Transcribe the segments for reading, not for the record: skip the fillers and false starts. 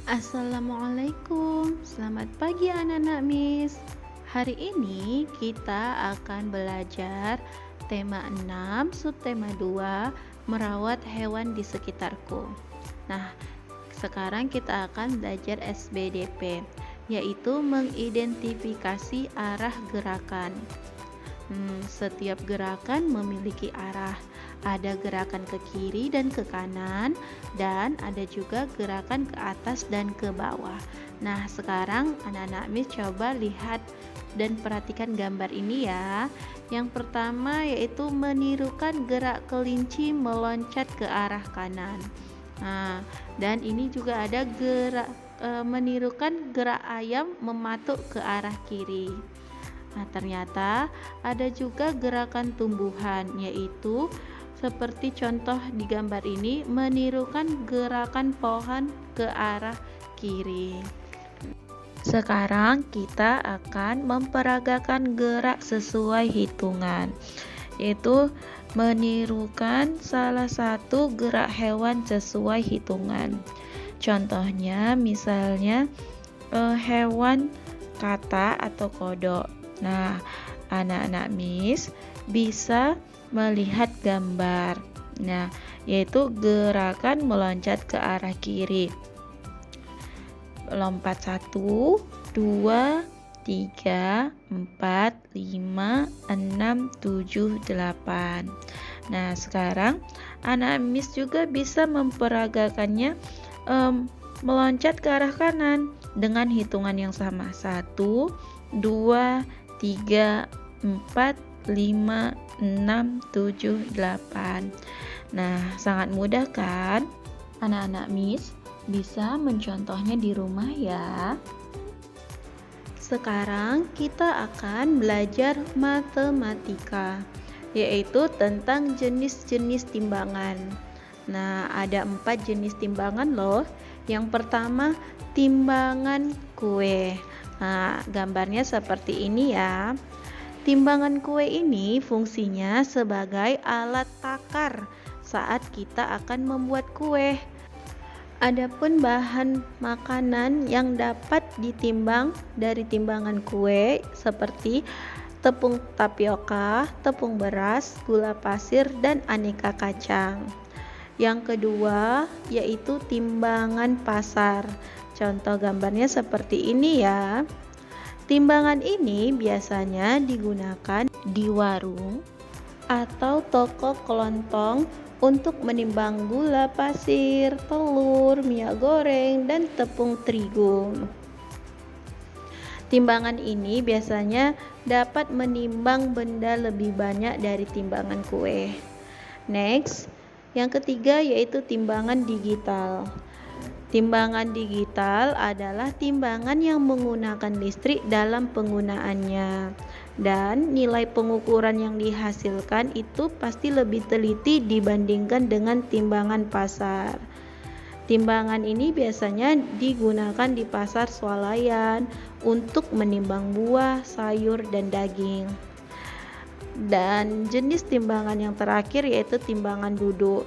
Assalamualaikum, selamat pagi anak-anak Miss. Hari ini kita akan belajar tema 6, subtema 2, merawat hewan di sekitarku. Nah, sekarang kita akan belajar SBDP, yaitu mengidentifikasi arah gerakan. Setiap gerakan memiliki arah. Ada gerakan ke kiri dan ke kanan, dan ada juga gerakan ke atas dan ke bawah. Nah, sekarang anak-anak Miss coba lihat dan perhatikan gambar ini ya. Yang pertama yaitu menirukan gerak kelinci meloncat ke arah kanan. Nah, dan ini juga ada gerak menirukan gerak ayam mematuk ke arah kiri. Nah, ternyata ada juga gerakan tumbuhan, yaitu seperti contoh di gambar ini menirukan gerakan pohon ke arah kiri. Sekarang kita akan memperagakan gerak sesuai hitungan, yaitu menirukan salah satu gerak hewan sesuai hitungan. Contohnya misalnya hewan kata atau kodok. Nah, anak-anak Miss bisa melihat gambar. Nah, yaitu gerakan meloncat ke arah kiri. Lompat 1, 2, 3, 4, 5, 6, 7, 8. Nah, sekarang anak Miss juga bisa memperagakannya meloncat ke arah kanan dengan hitungan yang sama. 1, 2, 3, 4, 5, 6, 7, 8. Nah, sangat mudah kan? Anak-anak Miss bisa mencontohnya di rumah ya. Sekarang kita akan belajar matematika, yaitu tentang jenis-jenis timbangan. Nah, ada 4 jenis timbangan loh. Yang pertama, timbangan kue. Nah, gambarnya seperti ini ya. Timbangan kue ini fungsinya sebagai alat takar saat kita akan membuat kue. Adapun bahan makanan yang dapat ditimbang dari timbangan kue seperti tepung tapioka, tepung beras, gula pasir, dan aneka kacang. Yang kedua yaitu timbangan pasar. Contoh gambarnya seperti ini ya. Timbangan ini biasanya digunakan di warung atau toko kelontong untuk menimbang gula pasir, telur, minyak goreng, dan tepung terigu. Timbangan ini biasanya dapat menimbang benda lebih banyak dari timbangan kue. Next, yang ketiga yaitu timbangan digital. Timbangan digital adalah timbangan yang menggunakan listrik dalam penggunaannya, dan nilai pengukuran yang dihasilkan itu pasti lebih teliti dibandingkan dengan timbangan pasar. Timbangan ini biasanya digunakan di pasar swalayan untuk menimbang buah, sayur, dan daging. Dan jenis timbangan yang terakhir yaitu timbangan duduk.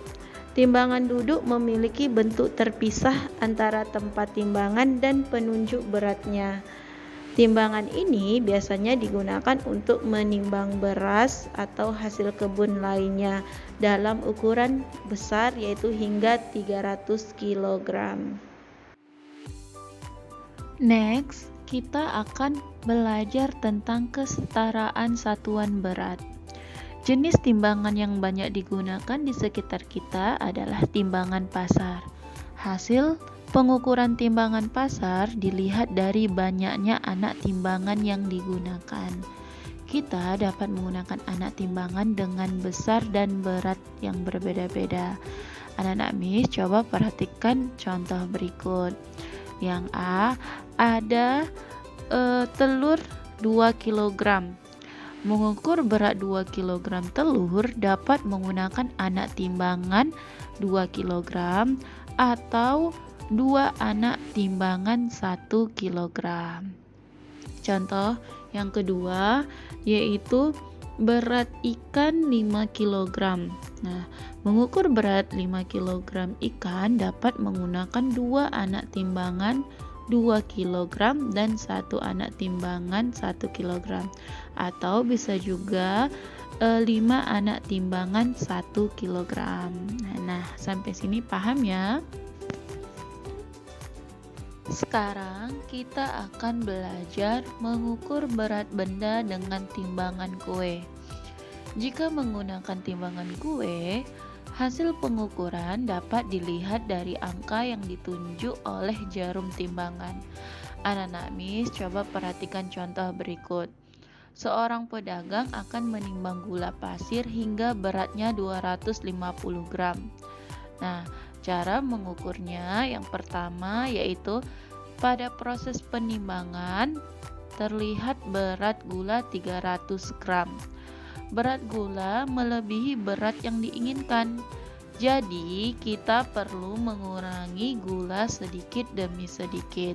Timbangan duduk memiliki bentuk terpisah antara tempat timbangan dan penunjuk beratnya. Timbangan ini biasanya digunakan untuk menimbang beras atau hasil kebun lainnya dalam ukuran besar yaitu hingga 300 kg. Next, kita akan belajar tentang kesetaraan satuan berat. Jenis timbangan yang banyak digunakan di sekitar kita adalah timbangan pasar. Hasil pengukuran timbangan pasar dilihat dari banyaknya anak timbangan yang digunakan. Kita dapat menggunakan anak timbangan dengan besar dan berat yang berbeda-beda. Anak-anak Miss coba perhatikan contoh berikut. Yang A, ada telur 2 kg. Mengukur berat 2 kg telur dapat menggunakan anak timbangan 2 kg atau 2 anak timbangan 1 kg. Contoh yang kedua yaitu berat ikan 5 kg. Nah, mengukur berat 5 kg ikan dapat menggunakan 2 anak timbangan 2 kg dan 1 anak timbangan 1 kg, atau bisa juga 5 anak timbangan 1 kg. Nah, sampai sini paham ya? Sekarang kita akan belajar mengukur berat benda dengan timbangan kue. Jika menggunakan timbangan kue, hasil pengukuran dapat dilihat dari angka yang ditunjuk oleh jarum timbangan. Anak-anak Miss, coba perhatikan contoh berikut. Seorang pedagang akan menimbang gula pasir hingga beratnya 250 gram. Nah, cara mengukurnya yang pertama yaitu pada proses penimbangan terlihat berat gula 300 gram. Berat gula melebihi berat yang diinginkan. Jadi, kita perlu mengurangi gula sedikit demi sedikit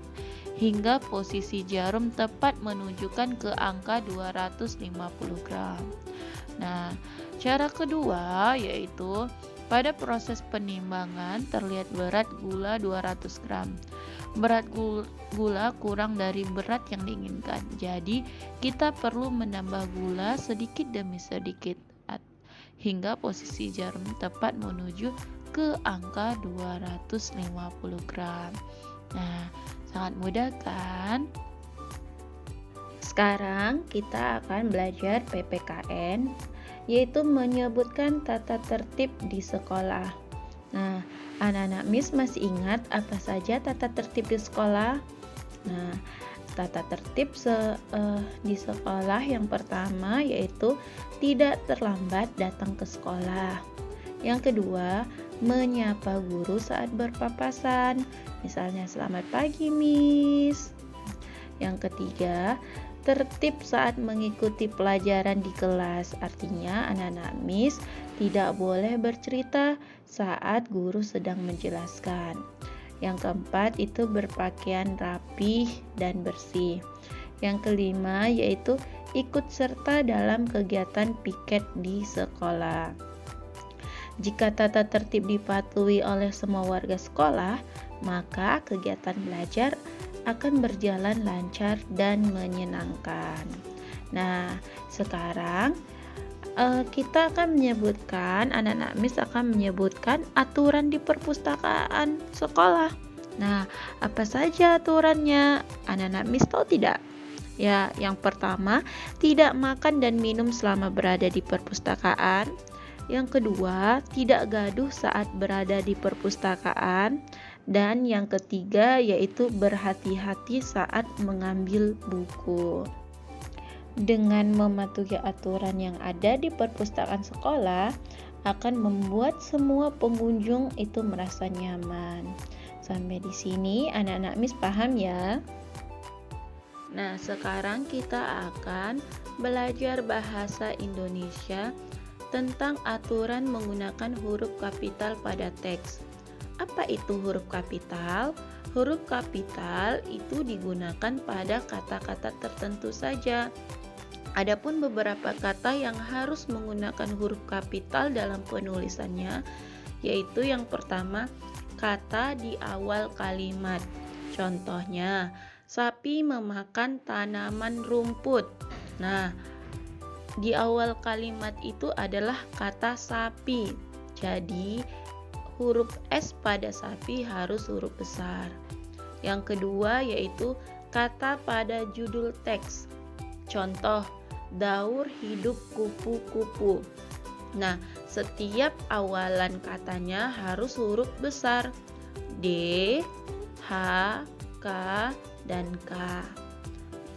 hingga posisi jarum tepat menunjukkan ke angka 250 gram. Nah, cara kedua yaitu pada proses penimbangan terlihat berat gula 200 gram. Berat gula kurang dari berat yang diinginkan. Jadi, kita perlu menambah gula sedikit demi sedikit hingga posisi jarum tepat menuju ke angka 250 gram. Nah, sangat mudah kan? Sekarang kita akan belajar PPKN, yaitu menyebutkan tata tertib di sekolah. Nah, anak-anak Miss masih ingat apa saja tata tertib di sekolah? Nah, tata tertib di sekolah yang pertama yaitu tidak terlambat datang ke sekolah. Yang kedua, menyapa guru saat berpapasan. Misalnya, selamat pagi, Miss. Yang ketiga, tertib saat mengikuti pelajaran di kelas. Artinya, anak-anak Miss tidak boleh bercerita saat guru sedang menjelaskan. Yang keempat, itu berpakaian rapih dan bersih. Yang kelima, yaitu ikut serta dalam kegiatan piket di sekolah. Jika tata tertib dipatuhi oleh semua warga sekolah, maka kegiatan belajar akan berjalan lancar dan menyenangkan. Nah, sekarang kita akan menyebutkan, anak-anak Miss akan menyebutkan aturan di perpustakaan sekolah. Nah, apa saja aturannya? Anak-anak Miss tahu tidak? Ya, yang pertama, tidak makan dan minum selama berada di perpustakaan. Yang kedua, tidak gaduh saat berada di perpustakaan. Dan yang ketiga yaitu berhati-hati saat mengambil buku. Dengan mematuhi aturan yang ada di perpustakaan sekolah akan membuat semua pengunjung itu merasa nyaman. Sampai di sini anak-anak Miss paham ya? Nah, sekarang kita akan belajar bahasa Indonesia tentang aturan menggunakan huruf kapital pada teks. Apa itu huruf kapital? Huruf kapital itu digunakan pada kata-kata tertentu saja. Adapun beberapa kata yang harus menggunakan huruf kapital dalam penulisannya, yaitu yang pertama, kata di awal kalimat. Contohnya, sapi memakan tanaman rumput. Nah, di awal kalimat itu adalah kata sapi. Jadi, huruf S pada sapi harus huruf besar. Yang kedua yaitu kata pada judul teks. Contoh, Daur hidup kupu-kupu. Nah, setiap awalan katanya harus huruf besar. D, H, K, dan K.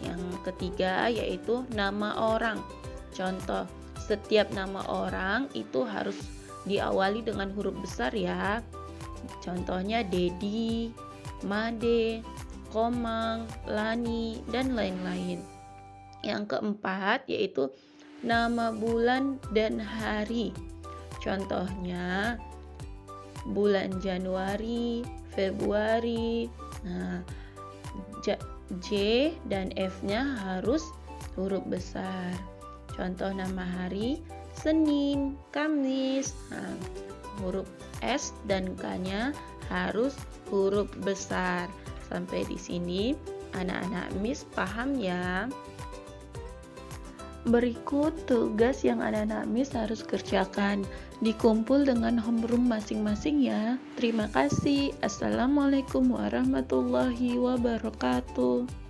Yang ketiga yaitu nama orang. Contoh, setiap nama orang itu harus diawali dengan huruf besar ya. Contohnya Dedi, Made, Komang, Lani, dan lain-lain. Yang keempat yaitu nama bulan dan hari. Contohnya bulan Januari, Februari. Nah, J dan F-nya harus huruf besar. Contoh nama hari Senin, Kamis. Nah, huruf S dan K-nya harus huruf besar. Sampai di sini anak-anak Miss paham ya? Berikut tugas yang anak-anak Miss harus kerjakan. Dikumpul dengan homeroom masing-masing ya. Terima kasih. Assalamualaikum warahmatullahi wabarakatuh.